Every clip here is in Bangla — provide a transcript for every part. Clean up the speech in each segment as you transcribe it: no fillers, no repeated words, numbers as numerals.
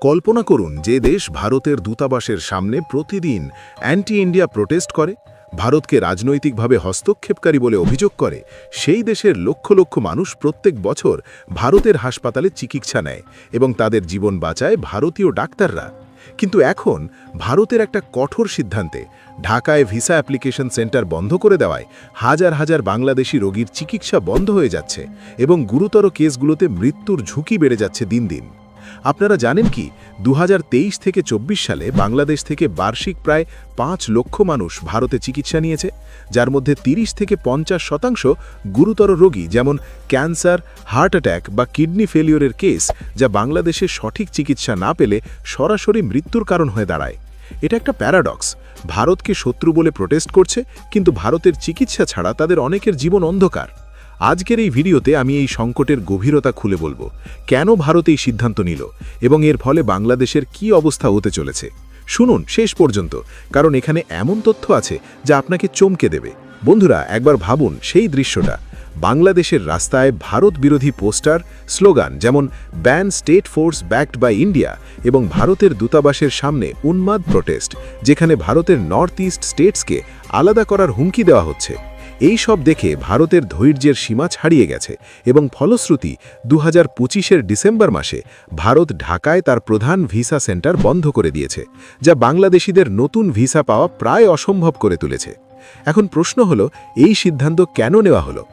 কল্পনা করুন যে দেশ ভারতের দূতাবাসের সামনে প্রতিদিন অ্যান্টি ইন্ডিয়া প্রোটেস্ট করে, ভারতকে রাজনৈতিকভাবে হস্তক্ষেপকারী বলে অভিযোগ করে, সেই দেশের লক্ষ লক্ষ মানুষ প্রত্যেক বছর ভারতের হাসপাতালে চিকিৎসা নেয় এবং তাদের জীবন বাঁচায় ভারতীয় ডাক্তাররা। কিন্তু এখন ভারতের একটা কঠোর সিদ্ধান্তে ঢাকায় ভিসা অ্যাপ্লিকেশন সেন্টার বন্ধ করে দেওয়ায় হাজার হাজার বাংলাদেশি রোগীর চিকিৎসা বন্ধ হয়ে যাচ্ছে এবং গুরুতর কেসগুলোতে মৃত্যুর ঝুঁকি বেড়ে যাচ্ছে দিন দিন। আপনারা জানেন কি 2023 থেকে 24 সালে বাংলাদেশ থেকে বার্ষিক প্রায় 5 লক্ষ মানুষ ভারতে চিকিৎসা নিয়েছে, যার মধ্যে 30 থেকে 50% গুরুতর রোগী, যেমন ক্যান্সার, হার্ট অ্যাটাক বা কিডনি ফেলিওরের কেস, যা বাংলাদেশে সঠিক চিকিৎসা না পেলে সরাসরি মৃত্যুর কারণ হয়ে দাঁড়ায়। এটা একটা প্যারাডক্স। ভারতকে শত্রু বলে প্রোটেস্ট করছে, কিন্তু ভারতের চিকিৎসা ছাড়া তাদের অনেকের জীবন অন্ধকার। আজকের এই ভিডিওতে আমি এই সংকটের গভীরতা খুলে বলবো, কেন ভারত এই সিদ্ধান্ত নিল এবং এর ফলে বাংলাদেশের কি অবস্থা হতে চলেছে। শুনুন শেষ পর্যন্ত, কারণ এখানে এমন তথ্য আছে যা আপনাকে চমকে দেবে। বন্ধুরা, একবার ভাবুন সেই দৃশ্যটা। বাংলাদেশের রাস্তায় ভারত বিরোধী পোস্টার, স্লোগান যেমন ban state force backed by India, এবং ভারতের দূতাবাসের সামনে উন্মাদ প্রোটেস্ট, যেখানে ভারতের নর্থ ইস্ট স্টেটসকে আলাদা করার হুমকি দেওয়া হচ্ছে। এই সব দেখে ভারতের ধৈর্যের সীমা ছাড়িয়ে গেছে এবং ফলশ্রুতি 2025-এর ডিসেম্বর মাসে ভারত ঢাকায় তার প্রধান ভিসা সেন্টার বন্ধ করে দিয়েছে, যা বাংলাদেশিদের নতুন ভিসা পাওয়া প্রায় অসম্ভব করে তুলেছে। এখন প্রশ্ন হলো, এই সিদ্ধান্ত কেন নেওয়া হলো?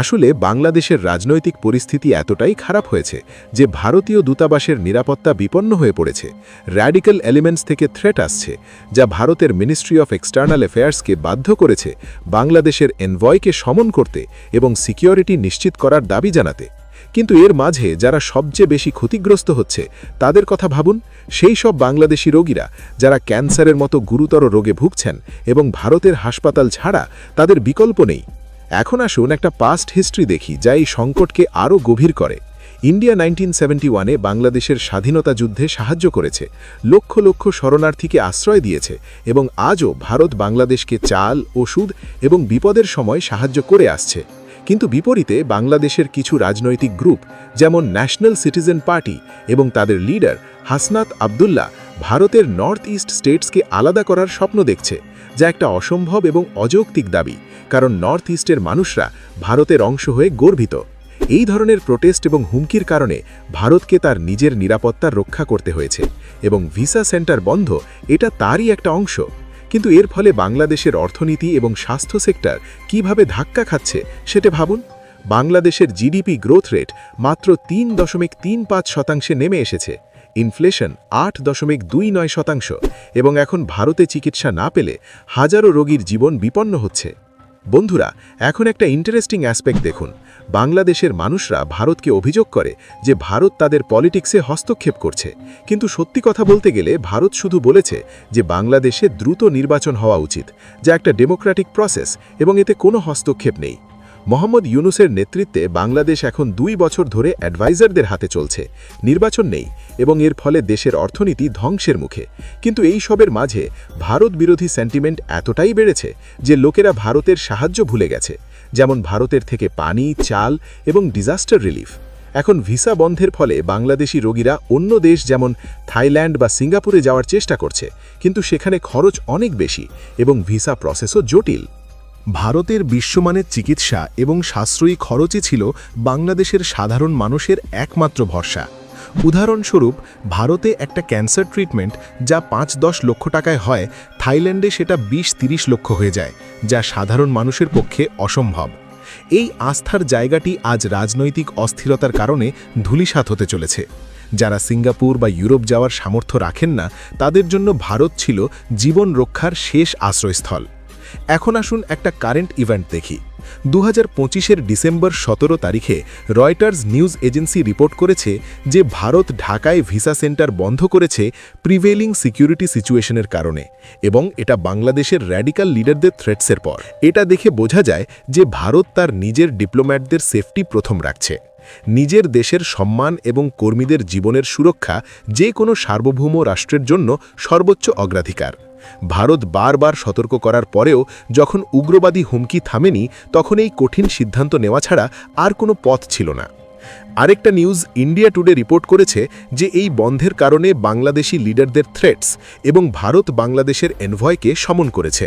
আসলে বাংলাদেশের রাজনৈতিক পরিস্থিতি এতটাই খারাপ হয়েছে যে ভারতীয় দূতাবাসের নিরাপত্তা বিপন্ন হয়ে পড়েছে। র্যাডিক্যাল এলিমেন্টস থেকে থ্রেট আসছে, যা ভারতের মিনিস্ট্রি অফ এক্সটার্নাল অ্যাফেয়ার্সকে বাধ্য করেছে বাংলাদেশের এনভয়কে সমন করতে এবং সিকিউরিটি নিশ্চিত করার দাবি জানাতে। কিন্তু এর মাঝে যারা সবচেয়ে বেশি ক্ষতিগ্রস্ত হচ্ছে তাদের কথা ভাবুন, সেই সব বাংলাদেশি রোগীরা যারা ক্যান্সারের মতো গুরুতর রোগে ভুগছেন এবং ভারতের হাসপাতাল ছাড়া তাদের বিকল্প নেই। এখন আসুন একটা পাস্ট হিস্ট্রি দেখি, যা এই সংকটকে আরও গভীর করে। ইন্ডিয়া 1971-এ বাংলাদেশের স্বাধীনতা যুদ্ধে সাহায্য করেছে, লক্ষ লক্ষ শরণার্থীকে আশ্রয় দিয়েছে এবং আজও ভারত বাংলাদেশকে চাল, ওষুধ এবং বিপদের সময় সাহায্য করে আসছে। কিন্তু বিপরীতে বাংলাদেশের কিছু রাজনৈতিক গ্রুপ, যেমন ন্যাশনাল সিটিজেন পার্টি এবং তাদের লিডার হাসনাত আবদুল্লাহ, ভারতের নর্থ ইস্ট স্টেটসকে আলাদা করার স্বপ্ন দেখছে, যা একটা অসম্ভব এবং অযৌক্তিক দাবি, কারণ নর্থ ইস্টের মানুষরা ভারতের অংশ হয়ে গর্বিত। এই ধরনের প্রোটেস্ট এবং হুমকির কারণে ভারতকে তার নিজের নিরাপত্তা রক্ষা করতে হয়েছে এবং ভিসা সেন্টার বন্ধ এটা তারই একটা অংশ। কিন্তু এর ফলে বাংলাদেশের অর্থনীতি এবং স্বাস্থ্য সেক্টর কিভাবে ধাক্কা খাচ্ছে সেটা ভাবুন। বাংলাদেশের জিডিপি গ্রোথ রেট মাত্র 3.35% নেমে এসেছে, ইনফ্লেশন 8.29%, এবং এখন ভারতে চিকিৎসা না পেলে হাজারো রোগীর জীবন বিপন্ন হচ্ছে। বন্ধুরা, এখন একটা ইন্টারেস্টিং অ্যাসপেক্ট দেখুন। বাংলাদেশের মানুষরা ভারতকে অভিযোগ করে যে ভারত তাদের পলিটিক্সে হস্তক্ষেপ করছে, কিন্তু সত্যি কথা বলতে গেলে ভারত শুধু বলেছে যে বাংলাদেশে দ্রুত নির্বাচন হওয়া উচিত, যা একটা ডেমোক্রেটিক প্রসেস এবং এতে কোনো হস্তক্ষেপ নেই। মোহাম্মদ ইউনুসের নেতৃত্বে বাংলাদেশ এখন 2 বছর ধরে অ্যাডভাইজারদের হাতে চলছে, নির্বাচন নেই এবং এর ফলে দেশের অর্থনীতি ধ্বংসের মুখে। কিন্তু এই সবের মাঝে ভারত বিরোধী সেন্টিমেন্ট এতটাই বেড়েছে যে লোকেরা ভারতের সাহায্য ভুলে গেছে, যেমন ভারতের থেকে পানি, চাল এবং ডিজাস্টার রিলিফ। এখন ভিসা বন্ধের ফলে বাংলাদেশি রোগীরা অন্য দেশ যেমন থাইল্যান্ড বা সিঙ্গাপুরে যাওয়ার চেষ্টা করছে, কিন্তু সেখানে খরচ অনেক বেশি এবং ভিসা প্রসেসও জটিল। ভারতের বিশ্বমানের চিকিৎসা এবং সাশ্রয়ী খরচই ছিল বাংলাদেশের সাধারণ মানুষের একমাত্র ভরসা। উদাহরণস্বরূপ, ভারতে একটা ক্যান্সার ট্রিটমেন্ট যা 5-10 লক্ষ টাকায় হয়, থাইল্যান্ডে সেটা 20-30 লক্ষ হয়ে যায়, যা সাধারণ মানুষের পক্ষে অসম্ভব। এই আস্থার জায়গাটি আজ রাজনৈতিক অস্থিরতার কারণে ধূলিসাৎ হতে চলেছে। যারা সিঙ্গাপুর বা ইউরোপ যাওয়ার সামর্থ্য রাখেন না, তাদের জন্য ভারত ছিল জীবন রক্ষার শেষ আশ্রয়স্থল। এখন আসুন একটা কারেন্ট ইভেন্ট দেখি। 2025-এর ডিসেম্বর 17 তারিখে রয়টার্স নিউজ এজেন্সি রিপোর্ট করেছে যে ভারত ঢাকায় ভিসা সেন্টার বন্ধ করেছে প্রিভেলিং সিকিউরিটি সিচুয়েশনের কারণে, এবং এটা বাংলাদেশের র্যাডিক্যাল লিডারদের থ্রেটসের পর। এটা দেখে বোঝা যায় যে ভারত তার নিজের ডিপ্লোম্যাটদের সেফটি প্রথম রাখছে। নিজের দেশের সম্মান এবং কর্মীদের জীবনের সুরক্ষা যে কোনো সার্বভৌম রাষ্ট্রের জন্য সর্বোচ্চ অগ্রাধিকার। ভারত বারবার সতর্ক করার পরেও যখন উগ্রবাদী হুমকি থামেনি, তখন এই কঠিন সিদ্ধান্ত নেওয়া ছাড়া আর কোনো পথ ছিল না। আরেকটা নিউজ ইন্ডিয়া টুডে রিপোর্ট করেছে যে এই বন্ধের কারণে বাংলাদেশি লিডারদের থ্রেটস এবং ভারত বাংলাদেশের এনভয়কে সমন করেছে।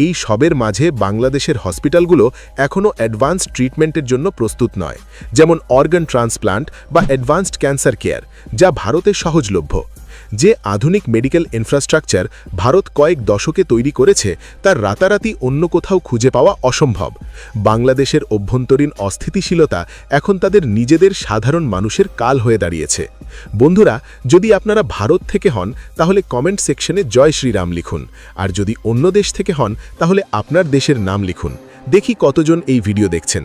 এই সবের মাঝে বাংলাদেশের হসপিটালগুলো এখনও অ্যাডভান্স ট্রিটমেন্টের জন্য প্রস্তুত নয়, যেমন অর্গান ট্রান্সপ্লান্ট বা অ্যাডভান্সড ক্যান্সার কেয়ার, যা ভারতে সহজলভ্য। যে আধুনিক মেডিকেল ইনফ্রাস্ট্রাকচার ভারত কয়েক দশকে তৈরি করেছে তার রাতারাতি অন্য কোথাও খুঁজে পাওয়া অসম্ভব। বাংলাদেশের অভ্যন্তরীণ অস্থিতিশীলতা এখন তাদের নিজেদের সাধারণ মানুষের কাল হয়ে দাঁড়িয়েছে। বন্ধুরা, যদি আপনারা ভারত থেকে হন তাহলে কমেন্ট সেকশনে জয় শ্রীরাম লিখুন, আর যদি অন্য দেশ থেকে হন তাহলে আপনার দেশের নাম লিখুন। দেখি কতজন এই ভিডিও দেখছেন।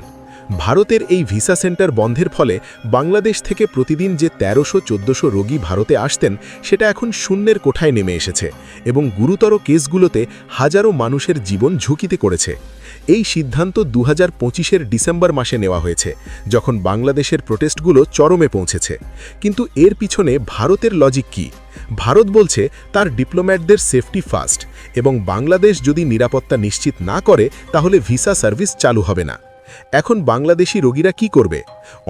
ভারতের এই ভিসা সেন্টার বন্ধের ফলে বাংলাদেশ থেকে প্রতিদিন যে 1300-1400 রোগী ভারতে আসতেন সেটা এখন শূন্যের কোঠায় নেমে এসেছে এবং গুরুতর কেসগুলোতে হাজারো মানুষের জীবন ঝুঁকিতে করেছে। এই সিদ্ধান্ত 2025-এর ডিসেম্বর মাসে নেওয়া হয়েছে, যখন বাংলাদেশের প্রোটেস্টগুলো চরমে পৌঁছেছে। কিন্তু এর পিছনে ভারতের লজিক কি? ভারত বলছে তার ডিপ্লোম্যাটদের সেফটি ফার্স্ট, এবং বাংলাদেশ যদি নিরাপত্তা নিশ্চিত না করে তাহলে ভিসা সার্ভিস চালু হবে না। এখন বাংলাদেশি রোগীরা কি করবে?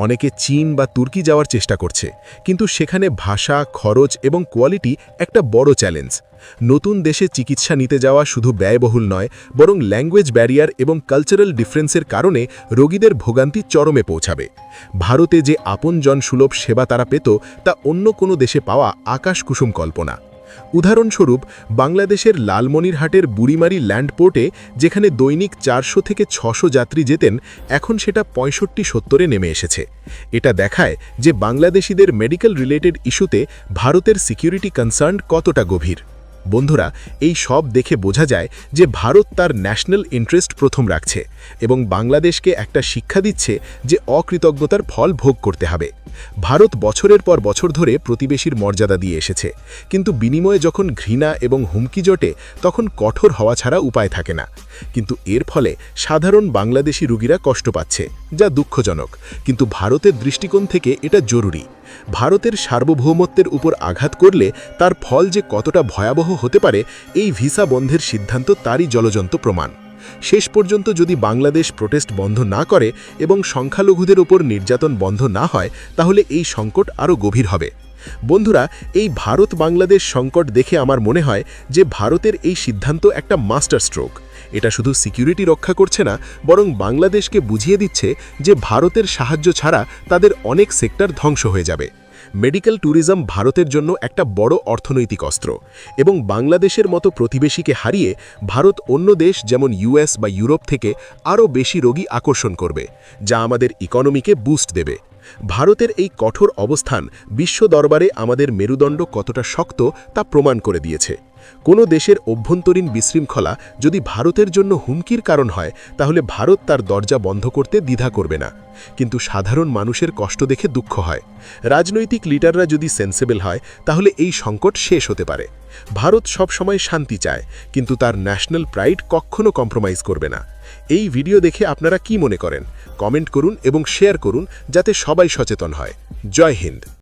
অনেকে চীন বা তুর্কি যাওয়ার চেষ্টা করছে, কিন্তু সেখানে ভাষা, খরচ এবং কোয়ালিটি একটা বড় চ্যালেঞ্জ। নতুন দেশে চিকিৎসা নিতে যাওয়া শুধু ব্যয়বহুল নয়, বরং ল্যাঙ্গুয়েজ ব্যারিয়ার এবং কালচারাল ডিফারেন্সের কারণে রোগীদের ভোগান্তি চরমে পৌঁছাবে। ভারতে যে আপনজন সুলভ সেবা তারা পেত তা অন্য কোনো দেশে পাওয়া আকাশকুসুম কল্পনা। উদাহরণস্বরূপ, বাংলাদেশের লালমনিরহাটের বুড়িমারি ল্যান্ডপোর্টে যেখানে দৈনিক 400 থেকে 600 যাত্রী যেতেন, এখন সেটা 65-70-এ নেমে এসেছে। এটা দেখায় যে বাংলাদেশিদের মেডিকেল রিলেটেড ইস্যুতে ভারতের সিকিউরিটি কনসার্ন কতটা গভীর। বন্ধুরা, এই সব দেখে বোঝা যায় যে ভারত তার ন্যাশনাল ইন্টারেস্ট প্রথম রাখছে এবং বাংলাদেশকে একটা শিক্ষা দিচ্ছে যে অকৃতজ্ঞতার ফল ভোগ করতে হবে। ভারত বছরের পর বছর ধরে প্রতিবেশীর মর্যাদা দিয়ে এসেছে, কিন্তু বিনিময়ে যখন ঘৃণা এবং হুমকি জোটে তখন কঠোর হওয়া ছাড়া উপায় থাকে না। কিন্তু এর ফলে সাধারণ বাংলাদেশি রোগীরা কষ্ট পাচ্ছে, যা দুঃখজনক, কিন্তু ভারতের দৃষ্টিকোণ থেকে এটা জরুরি। ভারতের সার্বভৌমত্বের উপর আঘাত করলে তার ফল যে কতটা ভয়াবহ হতে পারে, এই ভিসা বন্ধের সিদ্ধান্ত তারই জ্বলজ্বন্ত প্রমাণ। শেষ পর্যন্ত যদি বাংলাদেশ প্রোটেস্ট বন্ধ না করে এবং সংখ্যালঘুদের উপর নির্যাতন বন্ধ না হয়, তাহলে এই সংকট আরও গভীর হবে। বন্ধুরা, এই ভারত বাংলাদেশ সংকট দেখে আমার মনে হয় যে ভারতের এই সিদ্ধান্ত একটা মাস্টার স্ট্রোক। এটা শুধু সিকিউরিটি রক্ষা করছে না, বরং বাংলাদেশকে বুঝিয়ে দিচ্ছে যে ভারতের সাহায্য ছাড়া তাদের অনেক সেক্টর ধ্বংস হয়ে যাবে। মেডিকেল ট্যুরিজম ভারতের জন্য একটা বড় অর্থনৈতিক অস্ত্র, এবং বাংলাদেশের মতো প্রতিবেশীকে হারিয়ে ভারত অন্য দেশ যেমন ইউএস বা ইউরোপ থেকে আরও বেশি রোগী আকর্ষণ করবে, যা আমাদের ইকোনমিকে বুস্ট দেবে। ভারতের এই কঠোর অবস্থান বিশ্ব দরবারে আমাদের মেরুদণ্ড কতটা শক্ত তা প্রমাণ করে দিয়েছে। কোনো দেশের অভ্যন্তরীণ বিশৃঙ্খলা যদি ভারতের জন্য হুমকির কারণ হয়, তাহলে ভারত তার দরজা বন্ধ করতে দ্বিধা করবে না। কিন্তু সাধারণ মানুষের কষ্ট দেখে দুঃখ হয়। রাজনৈতিক লিডাররা যদি সেন্সেবল হয়, তাহলে এই সংকট শেষ হতে পারে। ভারত সবসময় শান্তি চায়, কিন্তু তার ন্যাশনাল প্রাইড কখনো কম্প্রোমাইজ করবে না। এই ভিডিও দেখে আপনারা কি মনে করেন? কমেন্ট করুন এবং শেয়ার করুন, যাতে সবাই সচেতন হয়। জয় হিন্দ।